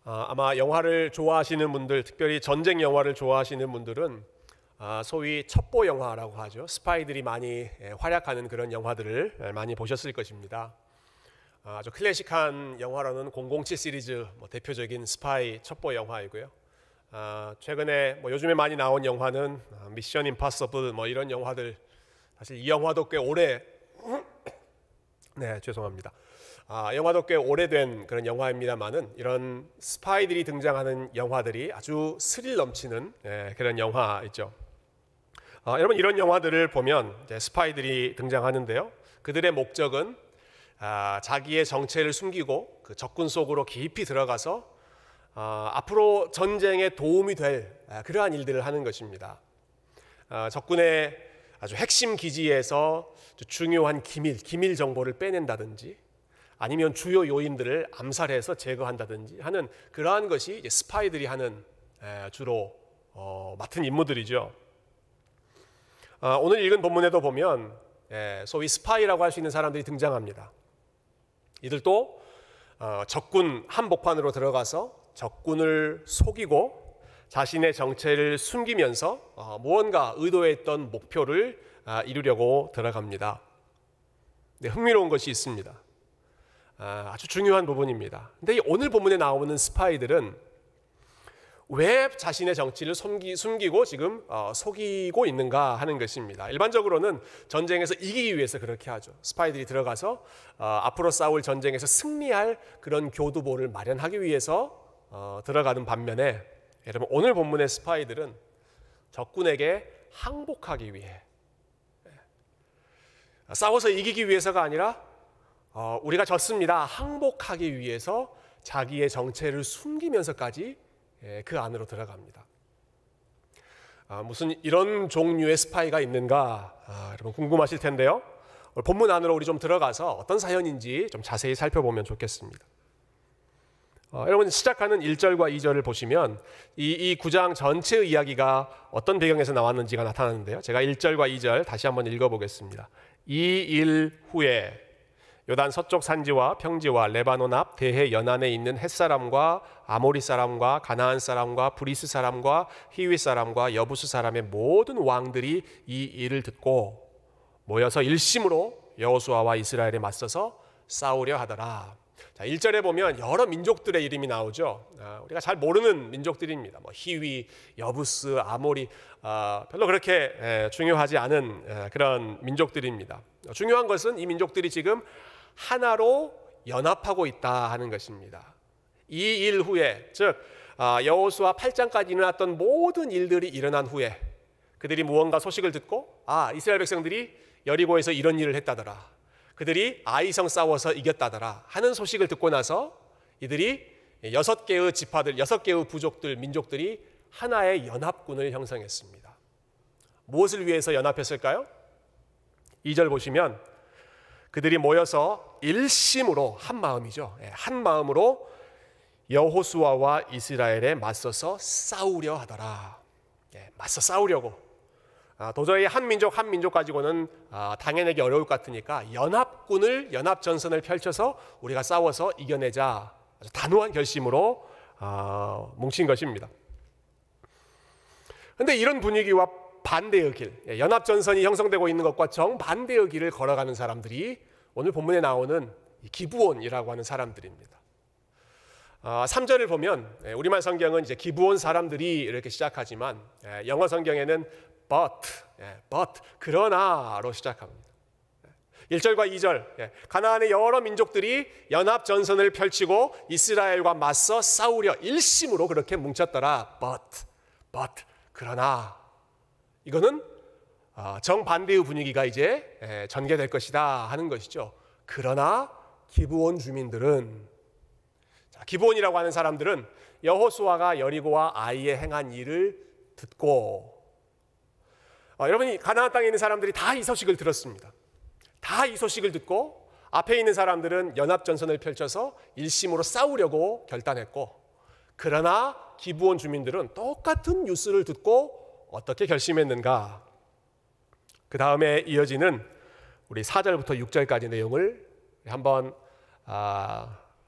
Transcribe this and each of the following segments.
아마 영화를 좋아하시는 분들, 특별히 전쟁 영화를 좋아하시는 분들은 소위 첩보 영화라고 하죠. 스파이들이 많이 활약하는 그런 영화들을 많이 보셨을 것입니다. 아주 클래식한 영화로는 007 시리즈 대표적인 스파이 첩보 영화이고요. 최근에 요즘에 많이 나온 영화는 미션 임파서블 이런 영화들, 사실 이 영화도 꽤 오래 죄송합니다. 영화도 꽤 오래된 그런 영화입니다만은 이런 스파이들이 등장하는 영화들이 아주 스릴 넘치는 그런 영화이죠. 여러분, 이런 영화들을 보면 이제 스파이들이 등장하는데요. 그들의 목적은 자기의 정체를 숨기고 그 적군 속으로 깊이 들어가서 앞으로 전쟁에 도움이 될 그러한 일들을 하는 것입니다. 적군의 아주 핵심 기지에서 중요한 기밀 정보를 빼낸다든지, 아니면 주요 요인들을 암살해서 제거한다든지 하는 그러한 것이 이제 스파이들이 하는 주로 맡은 임무들이죠. 오늘 읽은 본문에도 보면 소위 스파이라고 할 수 있는 사람들이 등장합니다. 이들도 적군 한복판으로 들어가서 적군을 속이고 자신의 정체를 숨기면서 무언가 의도했던 목표를 이루려고 들어갑니다. 흥미로운 것이 있습니다. 아주 중요한 부분입니다. 근데 오늘 본문에 나오는 스파이들은 왜 자신의 정체를 숨기고 지금 속이고 있는가 하는 것입니다. 일반적으로는 전쟁에서 이기기 위해서 그렇게 하죠. 스파이들이 들어가서 앞으로 싸울 전쟁에서 승리할 그런 교두보를 마련하기 위해서 들어가는 반면에, 여러분, 오늘 본문의 스파이들은 적군에게 항복하기 위해, 싸워서 이기기 위해서가 아니라 우리가 졌습니다, 항복하기 위해서 자기의 정체를 숨기면서까지 그 안으로 들어갑니다. 무슨 이런 종류의 스파이가 있는가, 여러분 궁금하실 텐데요. 본문 안으로 우리 좀 들어가서 어떤 사연인지 좀 자세히 살펴보면 좋겠습니다. 여러분, 시작하는 1절과 2절을 보시면 이 9장 전체의 이야기가 어떤 배경에서 나왔는지가 나타나는데요. 제가 1절과 2절 다시 한번 읽어보겠습니다. 이 일 후에 요단 서쪽 산지와 평지와 레바논 앞 대해 연안에 있는 헷사람과 아모리 사람과 가나안 사람과 브리스 사람과 히위 사람과 여부스 사람의 모든 왕들이 이 일을 듣고 모여서 일심으로 여호수아와 이스라엘에 맞서서 싸우려 하더라. 자, 1절에 보면 여러 민족들의 이름이 나오죠. 우리가 잘 모르는 민족들입니다. 히위, 여부스, 아모리, 별로 그렇게 중요하지 않은 그런 민족들입니다. 중요한 것은 이 민족들이 지금 하나로 연합하고 있다 하는 것입니다. 이 일 후에, 즉 여호수아 8장까지 일어났던 모든 일들이 일어난 후에 그들이 무언가 소식을 듣고 이스라엘 백성들이 여리고에서 이런 일을 했다더라, 그들이 아이성 싸워서 이겼다더라 하는 소식을 듣고 나서 이들이 6개의 지파들, 6개의 부족들, 민족들이 하나의 연합군을 형성했습니다. 무엇을 위해서 연합했을까요? 2절 보시면 그들이 모여서 일심으로, 한 마음이죠. 한 마음으로 여호수아와 이스라엘에 맞서서 싸우려 하더라. 맞서 싸우려고. 도저히 한 민족 가지고는 당해내기 어려울 것 같으니까 연합전선을 펼쳐서 우리가 싸워서 이겨내자, 아주 단호한 결심으로 뭉친 것입니다. 그런데 이런 분위기와 반대의 길, 연합전선이 형성되고 있는 것과 정반대의 길을 걸어가는 사람들이 오늘 본문에 나오는 기브온이라고 하는 사람들입니다. 3절을 보면 우리말 성경은 이제 기브온 사람들이 이렇게 시작하지만 영어 성경에는 but, 그러나로 시작합니다. 1절과 2절, 가나안의 여러 민족들이 연합전선을 펼치고 이스라엘과 맞서 싸우려 일심으로 그렇게 뭉쳤더라. but, 그러나 이거는 정반대의 분위기가 이제 전개될 것이다 하는 것이죠. 그러나 기브온 주민들은, 기브온이라고 하는 사람들은 여호수아가 여리고와 아이에 행한 일을 듣고, 여러분이 가나안 땅에 있는 사람들이 다 이 소식을 들었습니다. 다 이 소식을 듣고 앞에 있는 사람들은 연합전선을 펼쳐서 일심으로 싸우려고 결단했고, 그러나 기브온 주민들은 똑같은 뉴스를 듣고 어떻게 결심했는가? 그 다음에 이어지는 우리 4절부터 6절까지 내용을 한번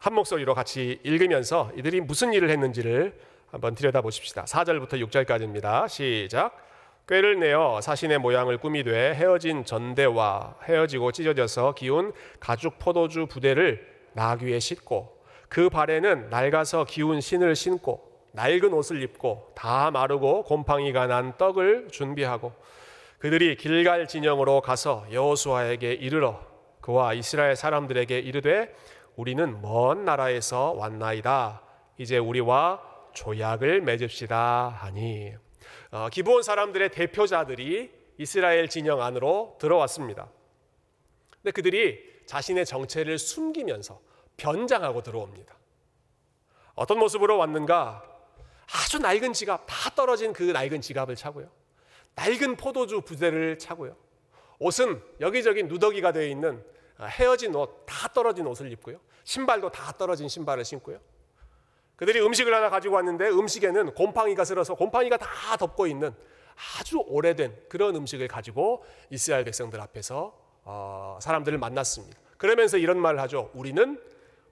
한 목소리로 같이 읽으면서 이들이 무슨 일을 했는지를 한번 들여다보십시다. 4절부터 6절까지입니다. 시작. 꾀를 내어 사신의 모양을 꾸미되 헤어진 전대와 헤어지고 찢어져서 기운 가죽 포도주 부대를 나귀에 싣고 그 발에는 낡아서 기운 신을 신고 낡은 옷을 입고 다 마르고 곰팡이가 난 떡을 준비하고 그들이 길갈 진영으로 가서 여호수아에게 이르러 그와 이스라엘 사람들에게 이르되 우리는 먼 나라에서 왔나이다. 이제 우리와 조약을 맺읍시다 하니 기브온 사람들의 대표자들이 이스라엘 진영 안으로 들어왔습니다. 근데 그들이 자신의 정체를 숨기면서 변장하고 들어옵니다. 어떤 모습으로 왔는가? 아주 낡은 지갑, 다 떨어진 그 낡은 지갑을 차고요. 낡은 포도주 부대를 차고요. 옷은 여기저기 누더기가 되어 있는 헤어진 옷, 다 떨어진 옷을 입고요. 신발도 다 떨어진 신발을 신고요. 그들이 음식을 하나 가지고 왔는데 음식에는 곰팡이가 슬어서 곰팡이가 다 덮고 있는 아주 오래된 그런 음식을 가지고 이스라엘 백성들 앞에서 사람들을 만났습니다. 그러면서 이런 말을 하죠. 우리는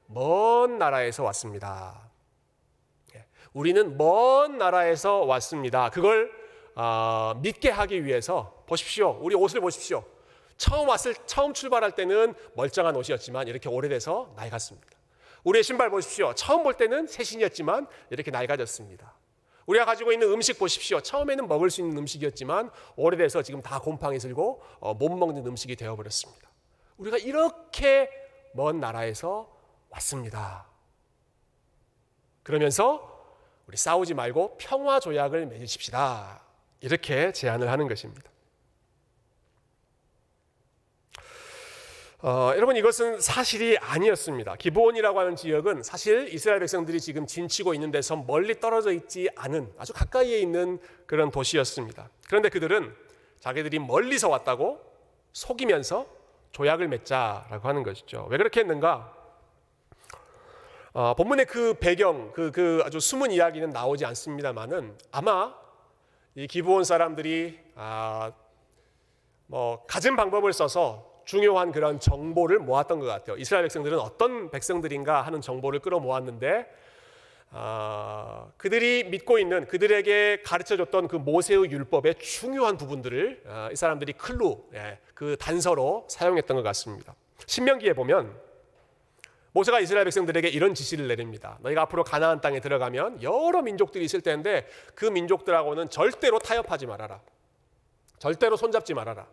먼 나라에서 왔습니다. 우리는 먼 나라에서 왔습니다. 그걸 믿게 하기 위해서 보십시오. 우리 옷을 보십시오. 처음 출발할 때는 멀쩡한 옷이었지만 이렇게 오래돼서 낡았습니다. 우리의 신발 보십시오. 처음 볼 때는 새 신이었지만 이렇게 낡아졌습니다. 우리가 가지고 있는 음식 보십시오. 처음에는 먹을 수 있는 음식이었지만 오래돼서 지금 다 곰팡이 슬고 못 먹는 음식이 되어버렸습니다. 우리가 이렇게 먼 나라에서 왔습니다. 그러면서 우리 싸우지 말고 평화 조약을 맺으십시다. 이렇게 제안을 하는 것입니다. 여러분 이것은 사실이 아니었습니다. 기브온이라고 하는 지역은 사실 이스라엘 백성들이 지금 진치고 있는 데서 멀리 떨어져 있지 않은 아주 가까이에 있는 그런 도시였습니다. 그런데 그들은 자기들이 멀리서 왔다고 속이면서 조약을 맺자라고 하는 것이죠. 왜 그렇게 했는가? 본문의 그 배경, 그 아주 숨은 이야기는 나오지 않습니다만은 아마 이 기브온 사람들이 갖은 방법을 써서 중요한 그런 정보를 모았던 것 같아요. 이스라엘 백성들은 어떤 백성들인가 하는 정보를 끌어모았는데 그들이 믿고 있는 그들에게 가르쳐줬던 그 모세의 율법의 중요한 부분들을 이 사람들이 클루, 그 단서로 사용했던 것 같습니다. 신명기에 보면 모세가 이스라엘 백성들에게 이런 지시를 내립니다. 너희가 앞으로 가나안 땅에 들어가면 여러 민족들이 있을 텐데 그 민족들하고는 절대로 타협하지 말아라. 절대로 손잡지 말아라.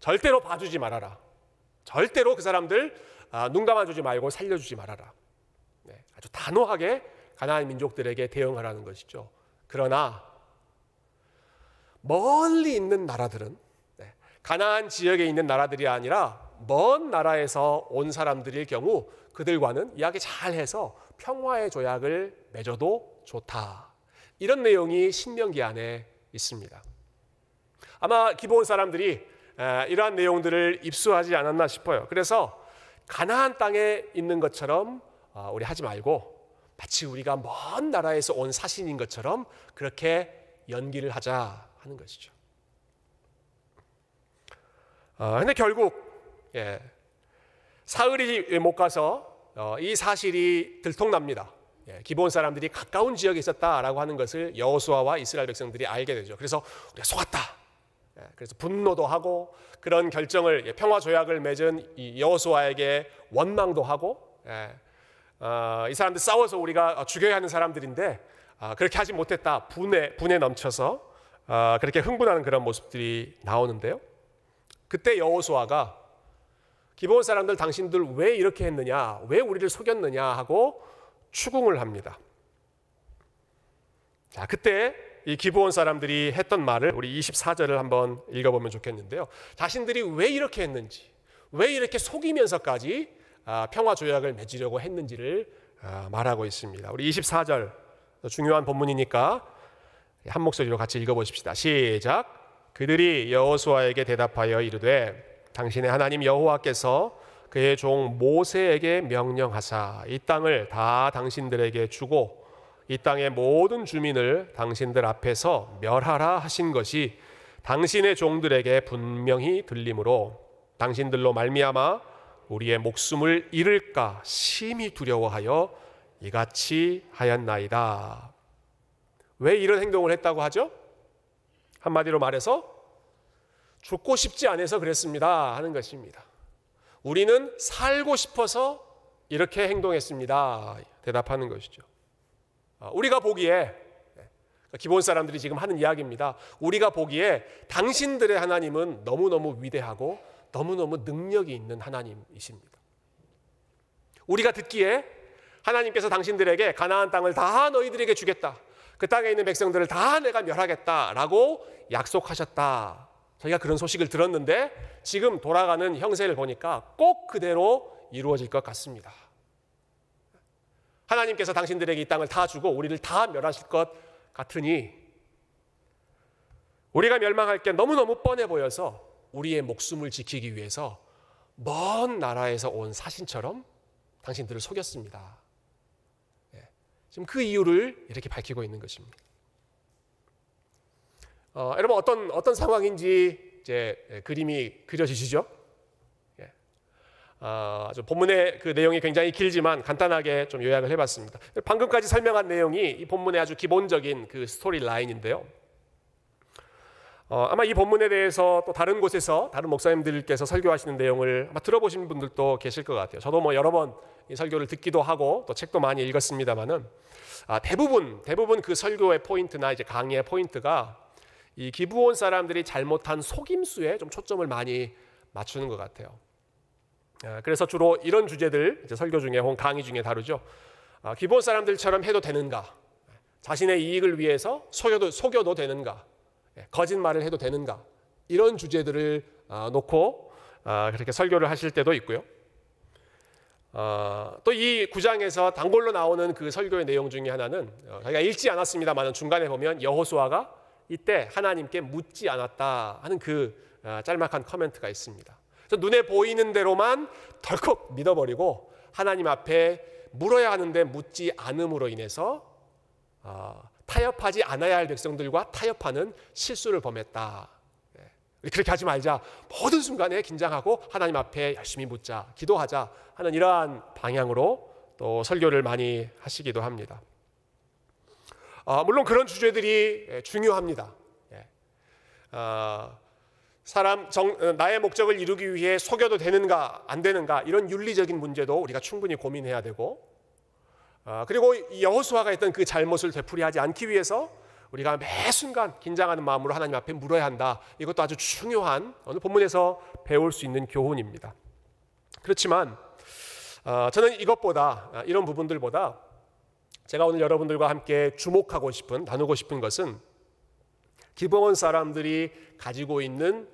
절대로 봐주지 말아라. 절대로 그 사람들 눈 감아주지 말고 살려주지 말아라. 아주 단호하게 가나안 민족들에게 대응하라는 것이죠. 그러나 멀리 있는 나라들은 가나안 지역에 있는 나라들이 아니라 먼 나라에서 온 사람들일 경우 그들과는 이야기 잘해서 평화의 조약을 맺어도 좋다. 이런 내용이 신명기 안에 있습니다. 아마 기브온 사람들이 이러한 내용들을 입수하지 않았나 싶어요. 그래서 가나안 땅에 있는 것처럼 우리 하지 말고 마치 우리가 먼 나라에서 온 사신인 것처럼 그렇게 연기를 하자 하는 것이죠. 근데 결국 사흘이 못 가서 이 사실이 들통납니다. 기브온 사람들이 가까운 지역에 있었다라고 하는 것을 여호수아와 이스라엘 백성들이 알게 되죠. 그래서 우리가 속았다. 그래서 분노도 하고 그런 결정을 평화 조약을 맺은 이 여호수아에게 원망도 하고 이 사람들 싸워서 우리가 죽여야 하는 사람들인데 그렇게 하지 못했다. 분에 넘쳐서 그렇게 흥분하는 그런 모습들이 나오는데요. 그때 여호수아가 기브온 사람들 당신들 왜 이렇게 했느냐, 왜 우리를 속였느냐 하고 추궁을 합니다. 자, 그때 이 기브온 사람들이 했던 말을 우리 24절을 한번 읽어보면 좋겠는데요. 자신들이 왜 이렇게 했는지, 왜 이렇게 속이면서까지 평화 조약을 맺으려고 했는지를 말하고 있습니다. 우리 24절 중요한 본문이니까 한 목소리로 같이 읽어보십시다. 시작. 그들이 여호수아에게 대답하여 이르되 당신의 하나님 여호와께서 그의 종 모세에게 명령하사 이 땅을 다 당신들에게 주고 이 땅의 모든 주민을 당신들 앞에서 멸하라 하신 것이 당신의 종들에게 분명히 들리므로 당신들로 말미암아 우리의 목숨을 잃을까 심히 두려워하여 이같이 하였나이다. 왜 이런 행동을 했다고 하죠? 한마디로 말해서 죽고 싶지 않아서 그랬습니다 하는 것입니다. 우리는 살고 싶어서 이렇게 행동했습니다 대답하는 것이죠. 우리가 보기에, 기브온 사람들이 지금 하는 이야기입니다. 우리가 보기에 당신들의 하나님은 너무너무 위대하고 너무너무 능력이 있는 하나님이십니다. 우리가 듣기에 하나님께서 당신들에게 가나안 땅을 다 너희들에게 주겠다, 그 땅에 있는 백성들을 다 내가 멸하겠다라고 약속하셨다. 저희가 그런 소식을 들었는데 지금 돌아가는 형세를 보니까 꼭 그대로 이루어질 것 같습니다. 하나님께서 당신들에게 이 땅을 다 주고 우리를 다 멸하실 것 같으니 우리가 멸망할 게 너무너무 뻔해 보여서 우리의 목숨을 지키기 위해서 먼 나라에서 온 사신처럼 당신들을 속였습니다. 지금 그 이유를 이렇게 밝히고 있는 것입니다. 여러분 어떤 상황인지 이제 그림이 그려지시죠? 본문의 그 내용이 굉장히 길지만 간단하게 좀 요약을 해봤습니다. 방금까지 설명한 내용이 이 본문의 아주 기본적인 그 스토리 라인인데요. 아마 이 본문에 대해서 또 다른 곳에서 다른 목사님들께서 설교하시는 내용을 아마 들어보신 분들도 계실 것 같아요. 저도 뭐 여러 번 이 설교를 듣기도 하고 또 책도 많이 읽었습니다만은 대부분 그 설교의 포인트나 이제 강의의 포인트가 이 기브온 사람들이 잘못한 속임수에 좀 초점을 많이 맞추는 것 같아요. 그래서 주로 이런 주제들 이제 설교 중에 혹은 강의 중에 다루죠. 기브온 사람들처럼 해도 되는가? 자신의 이익을 위해서 속여도 되는가? 거짓말을 해도 되는가? 이런 주제들을 놓고 그렇게 설교를 하실 때도 있고요. 또 이 구장에서 단골로 나오는 그 설교의 내용 중에 하나는 저희가 읽지 않았습니다만 중간에 보면 여호수아가 이때 하나님께 묻지 않았다 하는 그 짤막한 커멘트가 있습니다. 눈에 보이는 대로만 덜컥 믿어버리고 하나님 앞에 물어야 하는데 묻지 않음으로 인해서 타협하지 않아야 할 백성들과 타협하는 실수를 범했다. 우리 그렇게 하지 말자. 모든 순간에 긴장하고 하나님 앞에 열심히 묻자, 기도하자 하는 이러한 방향으로 또 설교를 많이 하시기도 합니다. 물론 그런 주제들이 중요합니다. 나의 목적을 이루기 위해 속여도 되는가 안 되는가 이런 윤리적인 문제도 우리가 충분히 고민해야 되고, 그리고 여호수아가 했던 그 잘못을 되풀이하지 않기 위해서 우리가 매 순간 긴장하는 마음으로 하나님 앞에 물어야 한다. 이것도 아주 중요한 오늘 본문에서 배울 수 있는 교훈입니다. 그렇지만 저는 이런 부분들보다 제가 오늘 여러분들과 함께 주목하고 싶은, 나누고 싶은 것은 기브온 사람들이 가지고 있는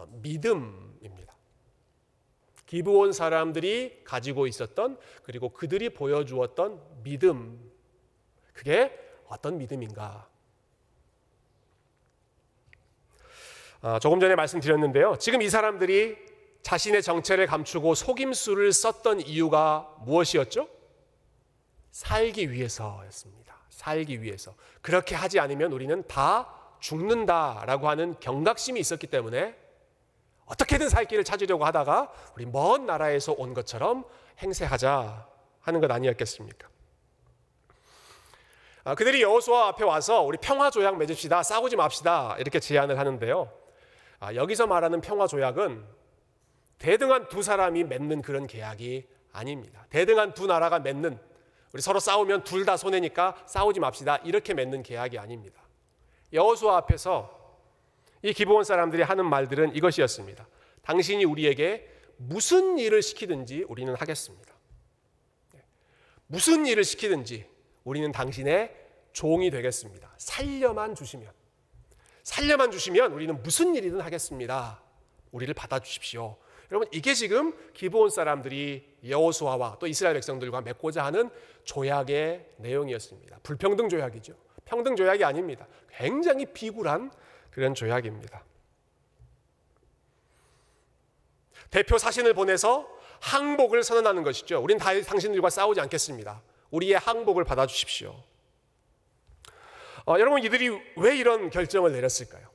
믿음입니다. 기브온 사람들이 가지고 있었던, 그리고 그들이 보여주었던 믿음, 그게 어떤 믿음인가? 조금 전에 말씀드렸는데요. 지금 이 사람들이 자신의 정체를 감추고 속임수를 썼던 이유가 무엇이었죠? 살기 위해서였습니다. 살기 위해서. 그렇게 하지 않으면 우리는 다 죽는다라고 하는 경각심이 있었기 때문에 어떻게든 살 길을 찾으려고 하다가 우리 먼 나라에서 온 것처럼 행세하자 하는 것 아니었겠습니까? 그들이 여호수아 앞에 와서 우리 평화조약 맺읍시다, 싸우지 맙시다 이렇게 제안을 하는데요. 여기서 말하는 평화조약은 대등한 두 사람이 맺는 그런 계약이 아닙니다. 대등한 두 나라가 맺는, 우리 서로 싸우면 둘 다 손해니까 싸우지 맙시다 이렇게 맺는 계약이 아닙니다. 여호수아 앞에서 이 기브온 사람들이 하는 말들은 이것이었습니다. 당신이 우리에게 무슨 일을 시키든지 우리는 하겠습니다. 무슨 일을 시키든지 우리는 당신의 종이 되겠습니다. 살려만 주시면 우리는 무슨 일이든 하겠습니다. 우리를 받아주십시오. 여러분, 이게 지금 기브온 사람들이 여호수아와 또 이스라엘 백성들과 맺고자 하는 조약의 내용이었습니다. 불평등 조약이죠. 평등 조약이 아닙니다. 굉장히 비굴한 그런 조약입니다. 대표 사신을 보내서 항복을 선언하는 것이죠. 우린 당신들과 싸우지 않겠습니다. 우리의 항복을 받아주십시오. 여러분, 이들이 왜 이런 결정을 내렸을까요?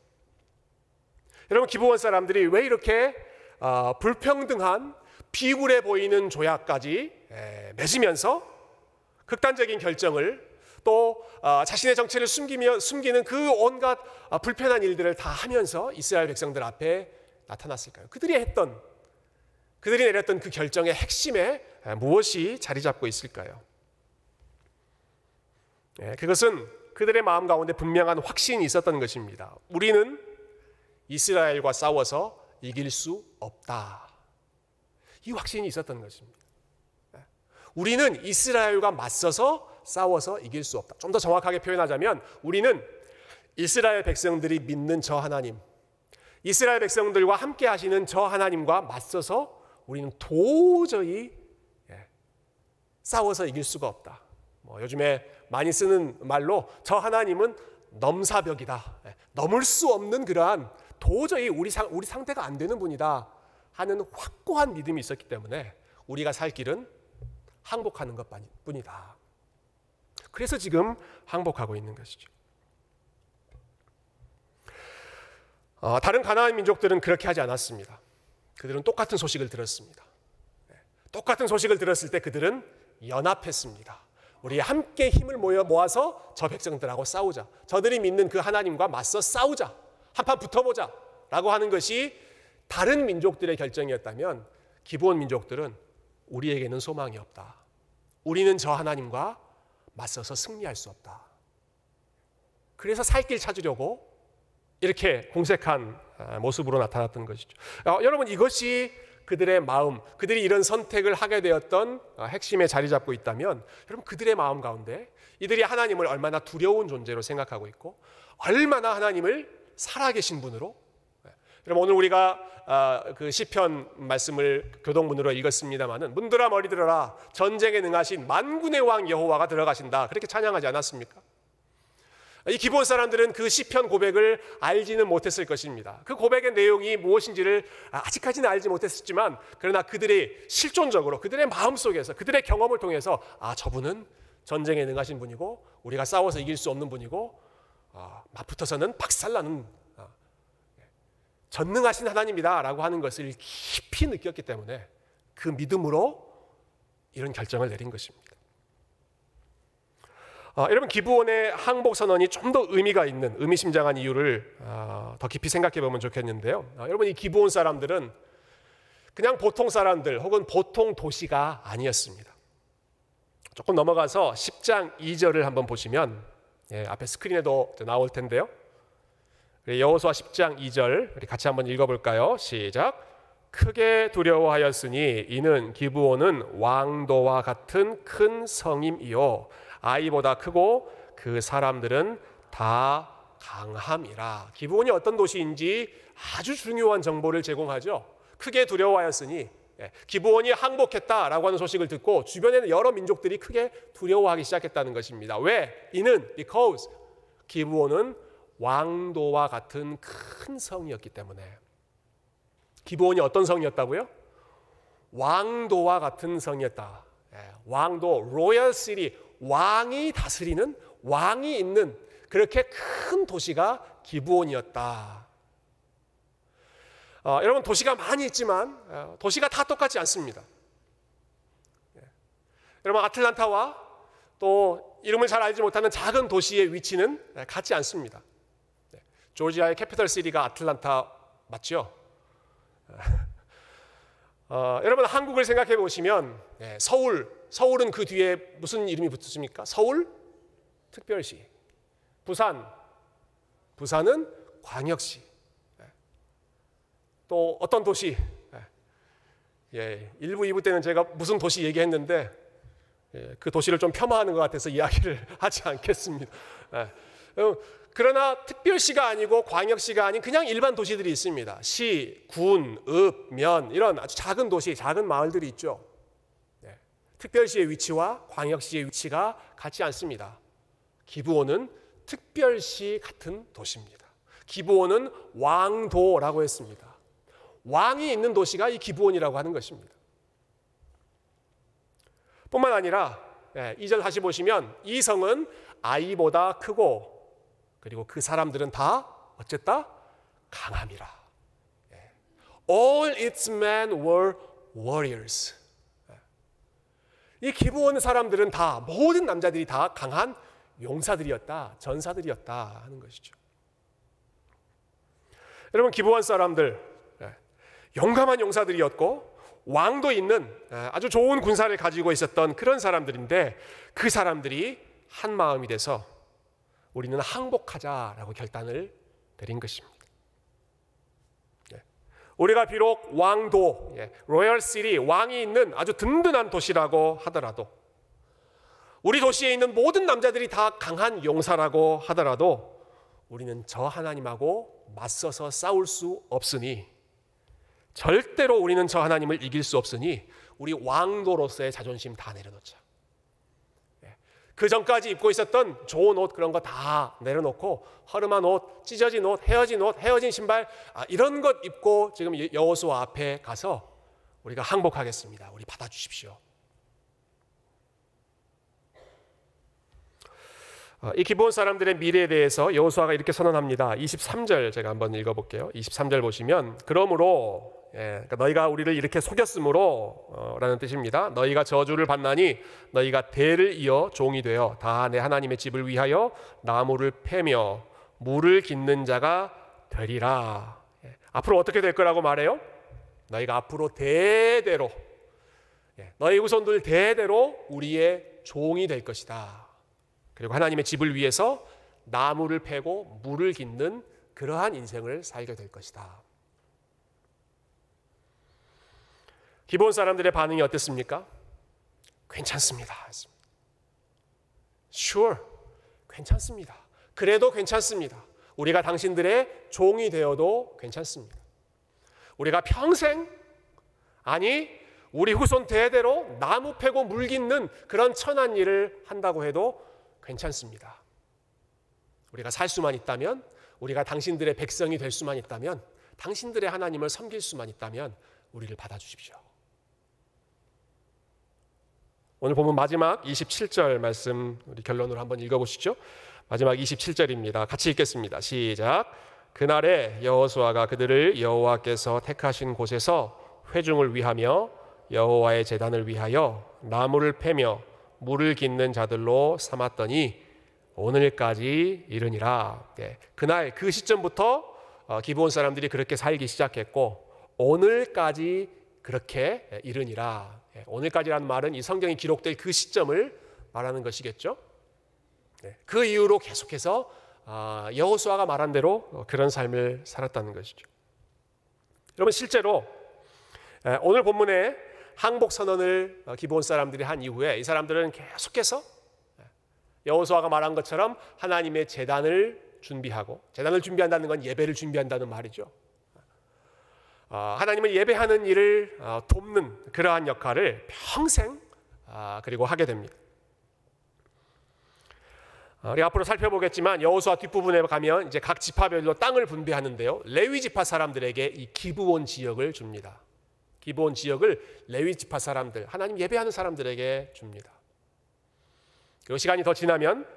여러분, 기브온 사람들이 왜 이렇게 불평등한 비굴해 보이는 조약까지 맺으면서 극단적인 결정을 또 자신의 정체를 숨기는 그 온갖 불편한 일들을 다 하면서 이스라엘 백성들 앞에 나타났을까요? 그들이 내렸던 그 결정의 핵심에 무엇이 자리 잡고 있을까요? 그것은 그들의 마음 가운데 분명한 확신이 있었던 것입니다. 우리는 이스라엘과 싸워서 이길 수 없다. 이 확신이 있었던 것입니다. 우리는 이스라엘과 맞서서 싸워서 이길 수 없다. 좀 더 정확하게 표현하자면 우리는 이스라엘 백성들이 믿는 저 하나님, 이스라엘 백성들과 함께 하시는 저 하나님과 맞서서 우리는 도저히 싸워서 이길 수가 없다. 요즘에 많이 쓰는 말로 저 하나님은 넘사벽이다. 넘을 수 없는 그러한 도저히 우리 상태가 안 되는 분이다 하는 확고한 믿음이 있었기 때문에 우리가 살 길은 항복하는 것뿐이다. 그래서 지금 항복하고 있는 것이죠. 다른 가나안 민족들은 그렇게 하지 않았습니다. 그들은 똑같은 소식을 들었습니다. 똑같은 소식을 들었을 때 그들은 연합했습니다. 우리 함께 힘을 모아서 저 백성들하고 싸우자. 저들이 믿는 그 하나님과 맞서 싸우자. 한판 붙어보자 라고 하는 것이 다른 민족들의 결정이었다면 기브온 민족들은 우리에게는 소망이 없다. 우리는 저 하나님과 맞서서 승리할 수 없다. 그래서 살 길 찾으려고 이렇게 공색한 모습으로 나타났던 것이죠. 여러분, 이것이 그들의 마음, 그들이 이런 선택을 하게 되었던 핵심에 자리 잡고 있다면 여러분, 그들의 마음 가운데 이들이 하나님을 얼마나 두려운 존재로 생각하고 있고 얼마나 하나님을 살아계신 분으로, 여러분 오늘 우리가 그 시편 말씀을 교동문으로 읽었습니다마는 문들아 머리 들어라 전쟁에 능하신 만군의 왕 여호와가 들어가신다 그렇게 찬양하지 않았습니까? 이 기브온 사람들은 그 시편 고백을 알지는 못했을 것입니다. 그 고백의 내용이 무엇인지를 아직까지는 알지 못했지만 그러나 그들이 실존적으로 그들의 마음속에서 그들의 경험을 통해서 저분은 전쟁에 능하신 분이고 우리가 싸워서 이길 수 없는 분이고 맞붙어서는 박살나는 전능하신 하나님이다 라고 하는 것을 깊이 느꼈기 때문에 그 믿음으로 이런 결정을 내린 것입니다. 여러분, 기브온의 항복 선언이 좀 더 의미가 있는 의미심장한 이유를 더 깊이 생각해 보면 좋겠는데요. 여러분, 이 기브온 사람들은 그냥 보통 사람들 혹은 보통 도시가 아니었습니다. 조금 넘어가서 10장 2절을 한번 보시면 앞에 스크린에도 나올 텐데요. 여호수아 10장 2절 우리 같이 한번 읽어볼까요? 시작. 크게 두려워하였으니 이는 기브온은 왕도와 같은 큰 성임이요 아이보다 크고 그 사람들은 다 강함이라. 기브온이 어떤 도시인지 아주 중요한 정보를 제공하죠. 크게 두려워하였으니 기브온이 항복했다라고 하는 소식을 듣고 주변에는 여러 민족들이 크게 두려워하기 시작했다는 것입니다. 왜? 이는 because 기브온은 왕도와 같은 큰 성이었기 때문에. 기브온이 어떤 성이었다고요? 왕도와 같은 성이었다. 왕도, 로열 시티, 왕이 다스리는, 왕이 있는 그렇게 큰 도시가 기브온이었다. 여러분, 도시가 많이 있지만 도시가 다 똑같지 않습니다. 여러분, 아틀란타와 또 이름을 잘 알지 못하는 작은 도시의 위치는 같지 않습니다. 조지아의 캐피털 시티가 아틀란타 맞죠? 여러분, 한국을 생각해 보시면 서울은 그 뒤에 무슨 이름이 붙습니까? 서울 특별시. 부산은 광역시. 또 어떤 도시? 1부, 2부 때는 제가 무슨 도시 얘기했는데 그 도시를 좀 폄하하는 것 같아서 이야기를 하지 않겠습니다. 그러나 특별시가 아니고 광역시가 아닌 그냥 일반 도시들이 있습니다. 시, 군, 읍, 면 이런 아주 작은 도시, 작은 마을들이 있죠. 특별시의 위치와 광역시의 위치가 같지 않습니다. 기브온은 특별시 같은 도시입니다. 기브온은 왕도라고 했습니다. 왕이 있는 도시가 이 기브온이라고 하는 것입니다. 뿐만 아니라 2절 다시 보시면 이 성은 아이보다 크고 그리고 그 사람들은 다 어쨌다? 강함이라. All its men were warriors. 이 기브온 사람들은 다, 모든 남자들이 다 강한 용사들이었다, 전사들이었다 하는 것이죠. 여러분, 기브온 사람들 용감한 용사들이었고 왕도 있는 아주 좋은 군사를 가지고 있었던 그런 사람들인데, 그 사람들이 한 마음이 돼서 우리는 항복하자라고 결단을 내린 것입니다. 우리가 비록 왕도, 로열 시티, 왕이 있는 아주 든든한 도시라고 하더라도, 우리 도시에 있는 모든 남자들이 다 강한 용사라고 하더라도 우리는 저 하나님하고 맞서서 싸울 수 없으니, 절대로 우리는 저 하나님을 이길 수 없으니 우리 왕도로서의 자존심 다 내려놓자. 그 전까지 입고 있었던 좋은 옷, 그런 거 다 내려놓고 허름한 옷, 찢어진 옷, 헤어진 옷, 헤어진 신발, 이런 것 입고 지금 여호수아 앞에 가서 우리가 항복하겠습니다. 우리 받아주십시오. 이 기브온 사람들의 미래에 대해서 여호수아가 이렇게 선언합니다. 23절 제가 한번 읽어볼게요. 23절 보시면, 그러므로 그러니까 너희가 우리를 이렇게 속였으므로 라는 뜻입니다. 너희가 저주를 받나니 너희가 대를 이어 종이 되어 다 내 하나님의 집을 위하여 나무를 패며 물을 깃는 자가 되리라. 앞으로 어떻게 될 거라고 말해요? 너희가 앞으로 대대로, 너희 후손들 대대로 우리의 종이 될 것이다. 그리고 하나님의 집을 위해서 나무를 패고 물을 깃는 그러한 인생을 살게 될 것이다. 기브온 사람들의 반응이 어땠습니까? 괜찮습니다. Sure, 괜찮습니다. 그래도 괜찮습니다. 우리가 당신들의 종이 되어도 괜찮습니다. 우리가 평생, 아니 우리 후손 대대로 나무 패고 물 깃는 그런 천한 일을 한다고 해도 괜찮습니다. 우리가 살 수만 있다면, 우리가 당신들의 백성이 될 수만 있다면, 당신들의 하나님을 섬길 수만 있다면 우리를 받아주십시오. 오늘 보면 마지막 27절 말씀 우리 결론으로 한번 읽어보시죠. 마지막 27절입니다. 같이 읽겠습니다. 시작. 그날에 여호수아가 그들을 여호와께서 택하신 곳에서 회중을 위하며 여호와의 제단을 위하여 나무를 패며 물을 깃는 자들로 삼았더니 오늘까지 이르니라. 그날 그 시점부터 기브온 사람들이 그렇게 살기 시작했고 오늘까지 그렇게 이르니라. 오늘까지라는 말은 이 성경이 기록될 그 시점을 말하는 것이겠죠. 그 이후로 계속해서 여호수아가 말한 대로 그런 삶을 살았다는 것이죠. 여러분, 실제로 오늘 본문에 항복 선언을 기브온 사람들이 한 이후에 이 사람들은 계속해서 여호수아가 말한 것처럼 하나님의 제단을 준비하고, 제단을 준비한다는 건 예배를 준비한다는 말이죠. 하나님을 예배하는 일을 돕는 그러한 역할을 평생 그리고 하게 됩니다. 우리 앞으로 살펴보겠지만 여호수아 뒷부분에 가면 이제 각 지파별로 땅을 분배하는데요, 레위 지파 사람들에게 이 기브온 지역을 줍니다. 기브온 지역을 레위 지파 사람들, 하나님 예배하는 사람들에게 줍니다. 그리고 시간이 더 지나면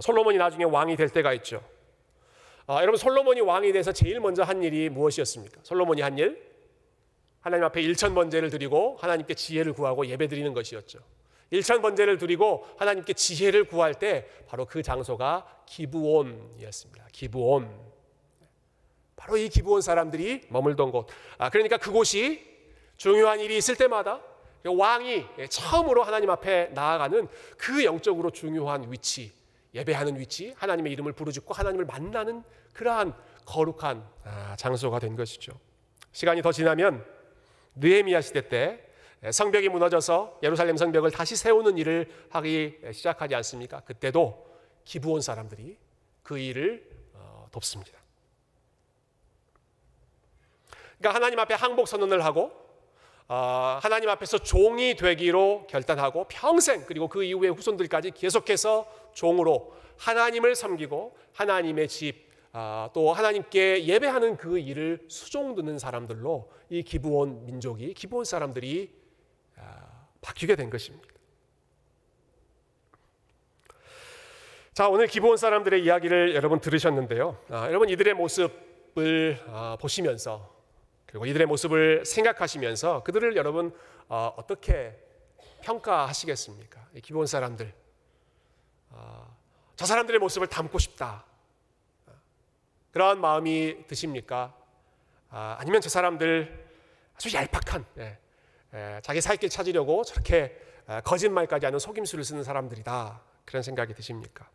솔로몬이 나중에 왕이 될 때가 있죠. 여러분, 솔로몬이 왕이 돼서 제일 먼저 한 일이 무엇이었습니까? 솔로몬이 한 일, 하나님 앞에 1,000번제를 드리고 하나님께 지혜를 구하고 예배 드리는 것이었죠. 1,000번제를 드리고 하나님께 지혜를 구할 때 바로 그 장소가 기브온이었습니다. 기브온, 바로 이 기브온 사람들이 머물던 곳. 그러니까 그곳이 중요한 일이 있을 때마다 왕이 처음으로 하나님 앞에 나아가는 그 영적으로 중요한 위치, 예배하는 위치, 하나님의 이름을 부르짖고 하나님을 만나는 그러한 거룩한 장소가 된 것이죠. 시간이 더 지나면 느헤미야 시대 때 성벽이 무너져서 예루살렘 성벽을 다시 세우는 일을 하기 시작하지 않습니까? 그때도 기브온 사람들이 그 일을 돕습니다. 그러니까 하나님 앞에 항복 선언을 하고 하나님 앞에서 종이 되기로 결단하고 평생, 그리고 그 이후의 후손들까지 계속해서 종으로 하나님을 섬기고 하나님의 집, 또 하나님께 예배하는 그 일을 수종드는 사람들로 이 기브온 민족이, 기브온 사람들이 바뀌게 된 것입니다. 자, 오늘 기브온 사람들의 이야기를 여러분 들으셨는데요. 여러분, 이들의 모습을 보시면서 그리고 이들의 모습을 생각하시면서 그들을 여러분 어떻게 평가하시겠습니까? 이 기브온 사람들, 저 사람들의 모습을 닮고 싶다, 그러한 마음이 드십니까? 아니면 저 사람들 아주 얄팍한, 자기 살 길 찾으려고 저렇게 거짓말까지 하는 속임수를 쓰는 사람들이다, 그런 생각이 드십니까?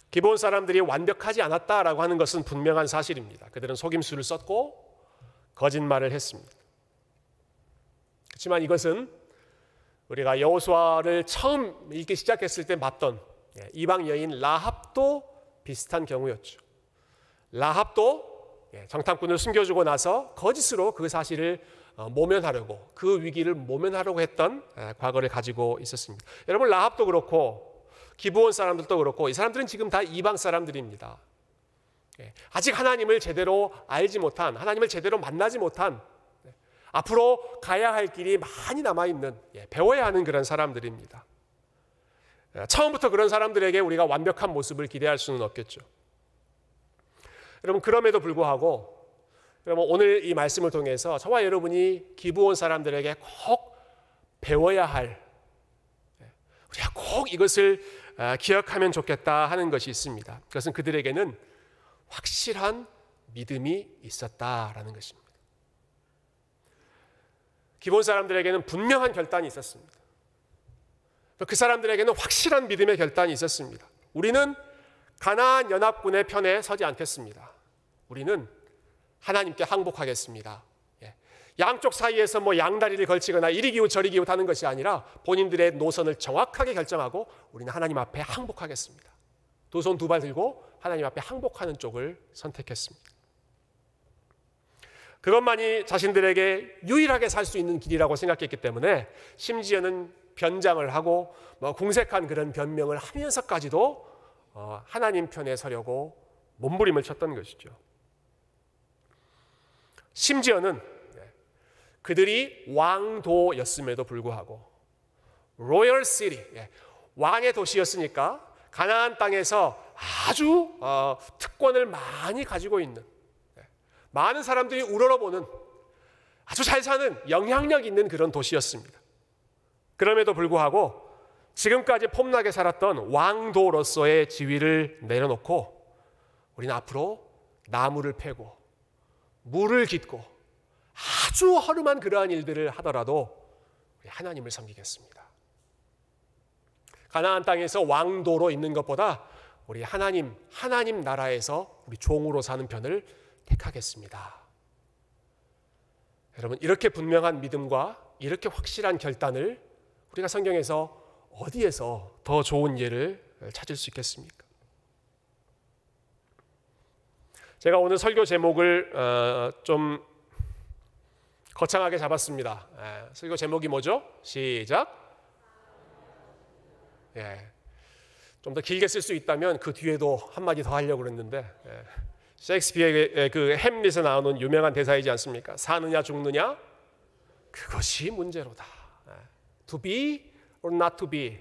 기브온 사람들이 완벽하지 않았다라고 하는 것은 분명한 사실입니다. 그들은 속임수를 썼고 거짓말을 했습니다. 그렇지만 이것은 우리가 여호수아를 처음 읽기 시작했을 때 봤던 이방 여인 라합도 비슷한 경우였죠. 라합도 정탐꾼을 숨겨주고 나서 거짓으로 그 사실을 모면하려고, 그 위기를 모면하려고 했던 과거를 가지고 있었습니다. 여러분, 라합도 그렇고 기브온 사람들도 그렇고 이 사람들은 지금 다 이방 사람들입니다. 아직 하나님을 제대로 알지 못한, 하나님을 제대로 만나지 못한, 앞으로 가야 할 길이 많이 남아있는, 배워야 하는 그런 사람들입니다. 처음부터 그런 사람들에게 우리가 완벽한 모습을 기대할 수는 없겠죠. 여러분, 그럼에도 불구하고 여러분, 오늘 이 말씀을 통해서 저와 여러분이 기브온 사람들에게 꼭 배워야 할, 우리가 꼭 이것을 기억하면 좋겠다 하는 것이 있습니다. 그것은 그들에게는 확실한 믿음이 있었다라는 것입니다. 기브온 사람들에게는 분명한 결단이 있었습니다. 그 사람들에게는 확실한 믿음의 결단이 있었습니다. 우리는 가나안 연합군의 편에 서지 않겠습니다. 우리는 하나님께 항복하겠습니다. 양쪽 사이에서 양다리를 걸치거나 이리 기웃 저리 기웃 하는 것이 아니라 본인들의 노선을 정확하게 결정하고 우리는 하나님 앞에 항복하겠습니다. 두 손 두 발 들고 하나님 앞에 항복하는 쪽을 선택했습니다. 그것만이 자신들에게 유일하게 살 수 있는 길이라고 생각했기 때문에 심지어는 변장을 하고 궁색한 그런 변명을 하면서까지도 하나님 편에 서려고 몸부림을 쳤던 것이죠. 심지어는 그들이 왕도였음에도 불구하고 로열 시티, 왕의 도시였으니까 가나안 땅에서 아주 특권을 많이 가지고 있는, 많은 사람들이 우러러보는 아주 잘 사는 영향력 있는 그런 도시였습니다. 그럼에도 불구하고 지금까지 폼나게 살았던 왕도로서의 지위를 내려놓고 우리는 앞으로 나무를 패고 물을 깃고 아주 허름한 그러한 일들을 하더라도 우리 하나님을 섬기겠습니다. 가나안 땅에서 왕도로 있는 것보다 우리 하나님 나라에서 우리 종으로 사는 편을 택하겠습니다. 여러분, 이렇게 분명한 믿음과 이렇게 확실한 결단을 우리가 성경에서 어디에서 더 좋은 예를 찾을 수 있겠습니까? 제가 오늘 설교 제목을 좀 거창하게 잡았습니다. 설교 제목이 뭐죠? 시작. 좀 더 길게 쓸 수 있다면 그 뒤에도 한마디 더 하려고 그랬는데, 셰익스피어의 그 햄릿에 나오는 유명한 대사이지 않습니까? 사느냐 죽느냐 그것이 문제로다. To be or not to be,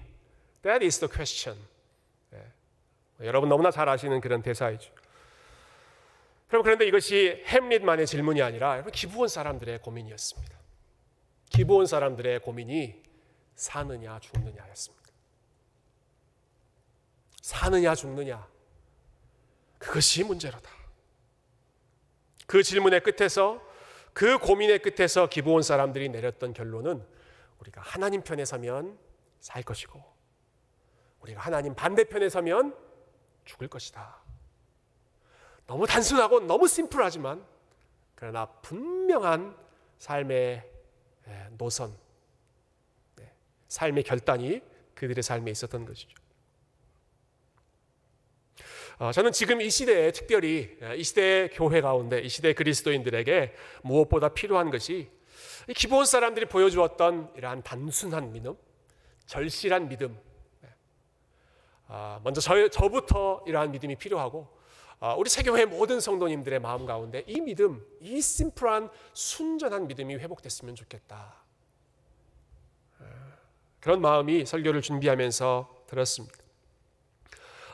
that is the question. 여러분 너무나 잘 아시는 그런 대사이죠. 그런데 이것이 햄릿만의 질문이 아니라 기브온 사람들의 고민이었습니다. 기브온 사람들의 고민이 사느냐 죽느냐였습니다. 사느냐 죽느냐 그것이 문제로다. 그 질문의 끝에서, 그 고민의 끝에서 기브온 사람들이 내렸던 결론은 우리가 하나님 편에 서면 살 것이고 우리가 하나님 반대편에 서면 죽을 것이다. 너무 단순하고 너무 심플하지만 그러나 분명한 삶의 노선, 삶의 결단이 그들의 삶에 있었던 것이죠. 저는 지금 이 시대에, 특별히 이 시대의 교회 가운데, 이 시대의 그리스도인들에게 무엇보다 필요한 것이 기브온 사람들이 보여주었던 이러한 단순한 믿음, 절실한 믿음, 먼저 저부터 이러한 믿음이 필요하고 우리 세교회 모든 성도님들의 마음 가운데 이 믿음, 이 심플한 순전한 믿음이 회복됐으면 좋겠다. 그런 마음이 설교를 준비하면서 들었습니다.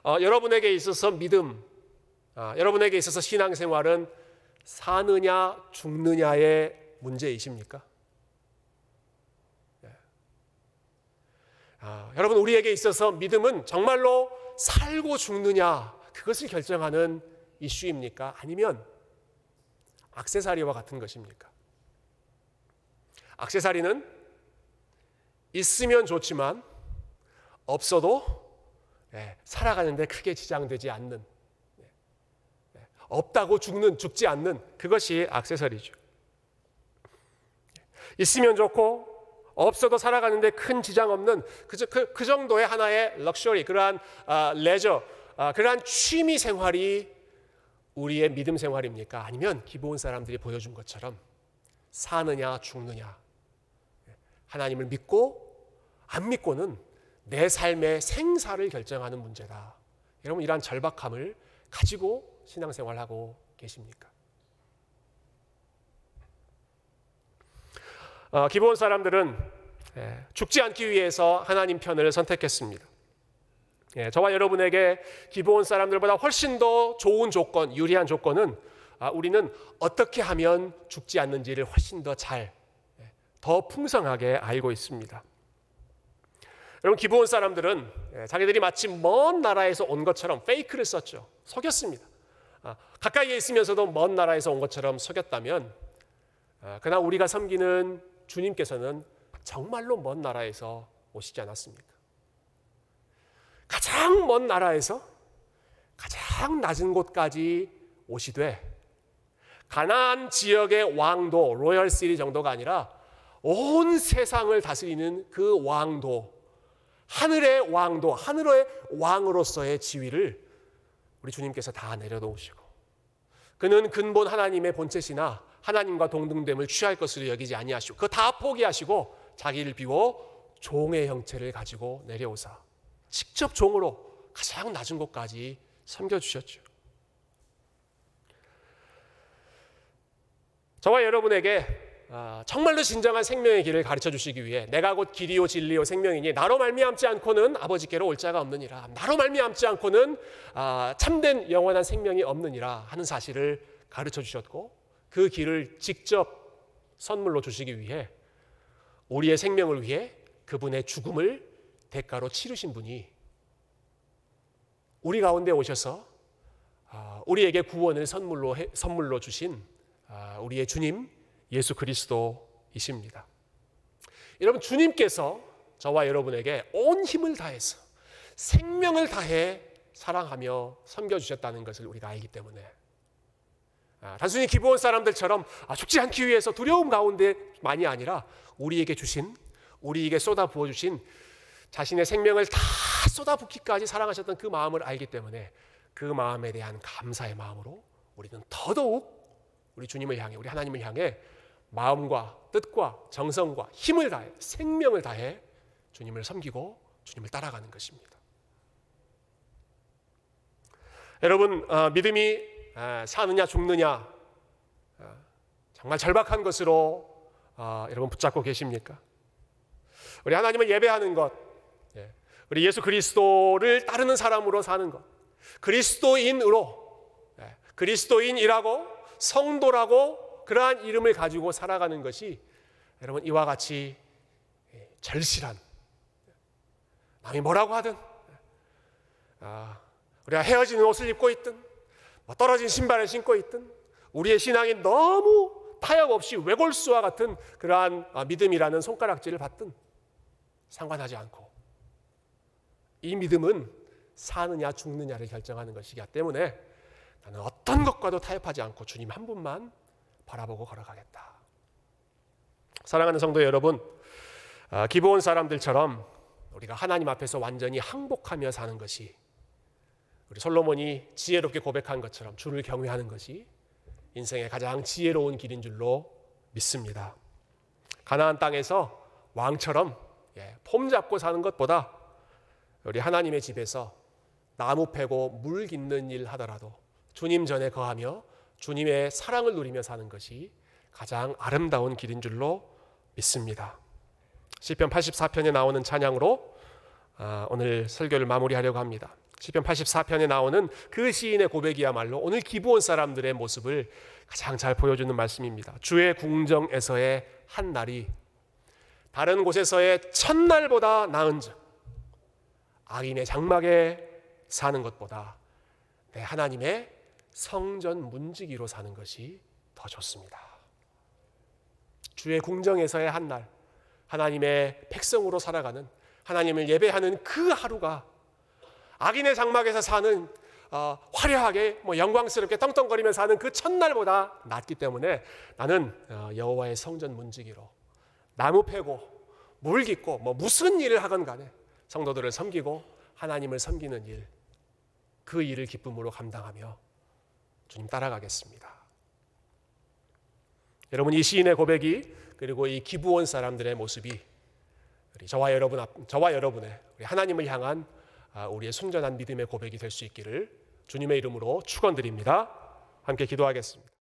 여러분에게 있어서 믿음, 여러분에게 있어서 신앙생활은 사느냐 죽느냐의 문제이십니까? 여러분, 우리에게 있어서 믿음은 정말로 살고 죽느냐 그것을 결정하는 이슈입니까? 아니면 액세서리와 같은 것입니까? 액세서리는 있으면 좋지만 없어도 살아가는데 크게 지장되지 않는, 없다고 죽지 않는 그것이 액세서리죠. 있으면 좋고 없어도 살아가는데 큰 지장 없는 그 정도의 하나의 럭셔리, 그러한 레저, 그러한 취미 생활이 우리의 믿음 생활입니까? 아니면 기브온 사람들이 보여준 것처럼 사느냐 죽느냐, 하나님을 믿고 안 믿고는 내 삶의 생사를 결정하는 문제다. 여러분, 이러한 절박함을 가지고 신앙생활하고 계십니까? 기브온 사람들은 죽지 않기 위해서 하나님 편을 선택했습니다. 저와 여러분에게 기브온 사람들보다 훨씬 더 좋은 조건, 유리한 조건은 우리는 어떻게 하면 죽지 않는지를 훨씬 더 풍성하게 알고 있습니다. 여러분, 기브온 사람들은 자기들이 마치 먼 나라에서 온 것처럼 페이크를 썼죠. 속였습니다. 가까이에 있으면서도 먼 나라에서 온 것처럼 속였다면, 그러나 우리가 섬기는 주님께서는 정말로 먼 나라에서 오시지 않았습니까? 가장 먼 나라에서 가장 낮은 곳까지 오시되, 가나안 지역의 왕도, 로열 시리 정도가 아니라 온 세상을 다스리는 그 왕도, 하늘의 왕도, 하늘의 왕으로서의 지위를 우리 주님께서 다 내려놓으시고, 그는 근본 하나님의 본체시나 하나님과 동등됨을 취할 것으로 여기지 아니하시고 그거 다 포기하시고 자기를 비워 종의 형체를 가지고 내려오사 직접 종으로 가장 낮은 곳까지 섬겨주셨죠. 저와 여러분에게 정말로 진정한 생명의 길을 가르쳐 주시기 위해 내가 곧 길이요 진리요 생명이니 나로 말미암지 않고는 아버지께로 올 자가 없느니라, 나로 말미암지 않고는 참된 영원한 생명이 없느니라 하는 사실을 가르쳐 주셨고, 그 길을 직접 선물로 주시기 위해 우리의 생명을 위해 그분의 죽음을 대가로 치르신 분이 우리 가운데 오셔서 우리에게 구원을 선물로 주신 우리의 주님 예수 그리스도이십니다. 여러분, 주님께서 저와 여러분에게 온 힘을 다해서 생명을 다해 사랑하며 섬겨주셨다는 것을 우리가 알기 때문에 단순히 기브온 사람들처럼 죽지 않기 위해서 두려움 가운데만이 아니라 우리에게 쏟아 부어주신 자신의 생명을 다 쏟아붓기까지 사랑하셨던 그 마음을 알기 때문에 그 마음에 대한 감사의 마음으로 우리는 더더욱 우리 주님을 향해, 우리 하나님을 향해 마음과 뜻과 정성과 힘을 다해, 생명을 다해 주님을 섬기고 주님을 따라가는 것입니다. 여러분, 믿음이 사느냐 죽느냐 정말 절박한 것으로 여러분 붙잡고 계십니까? 우리 하나님을 예배하는 것, 우리 예수 그리스도를 따르는 사람으로 사는 것, 그리스도인이라고 성도라고 그러한 이름을 가지고 살아가는 것이 여러분 이와 같이 절실한, 남이 뭐라고 하든 우리가 헤어지는 옷을 입고 있든 떨어진 신발을 신고 있든 우리의 신앙이 너무 타협 없이 외골수와 같은 그러한 믿음이라는 손가락질을 받든 상관하지 않고, 이 믿음은 사느냐 죽느냐를 결정하는 것이기 때문에 나는 어떤 것과도 타협하지 않고 주님 한 분만 바라보고 걸어가겠다. 사랑하는 성도 여러분, 기브온 사람들처럼 우리가 하나님 앞에서 완전히 항복하며 사는 것이, 우리 솔로몬이 지혜롭게 고백한 것처럼 주를 경외하는 것이 인생의 가장 지혜로운 길인 줄로 믿습니다. 가나안 땅에서 왕처럼 폼 잡고 사는 것보다 우리 하나님의 집에서 나무 패고 물 깃는 일 하더라도 주님 전에 거하며 주님의 사랑을 누리며 사는 것이 가장 아름다운 길인 줄로 믿습니다. 시편 84편에 나오는 찬양으로 오늘 설교를 마무리하려고 합니다. 시편 84편에 나오는 그 시인의 고백이야말로 오늘 기브온 사람들의 모습을 가장 잘 보여주는 말씀입니다. 주의 궁정에서의 한 날이 다른 곳에서의 첫날보다 나은즉 악인의 장막에 사는 것보다 내 하나님의 성전 문지기로 사는 것이 더 좋습니다. 주의 궁정에서의 한 날, 하나님의 백성으로 살아가는, 하나님을 예배하는 그 하루가 악인의 장막에서 사는 화려하게 영광스럽게 떵떵거리면서 사는 그 첫날보다 낫기 때문에 나는 여호와의 성전 문지기로 나무 패고 물 깃고 무슨 일을 하건 간에 성도들을 섬기고 하나님을 섬기는 일, 그 일을 기쁨으로 감당하며 주님 따라가겠습니다. 여러분, 이 시인의 고백이 그리고 이 기브온 사람들의 모습이 저와 여러분의 우리 하나님을 향한 우리의 순전한 믿음의 고백이 될 수 있기를 주님의 이름으로 축원드립니다. 함께 기도하겠습니다.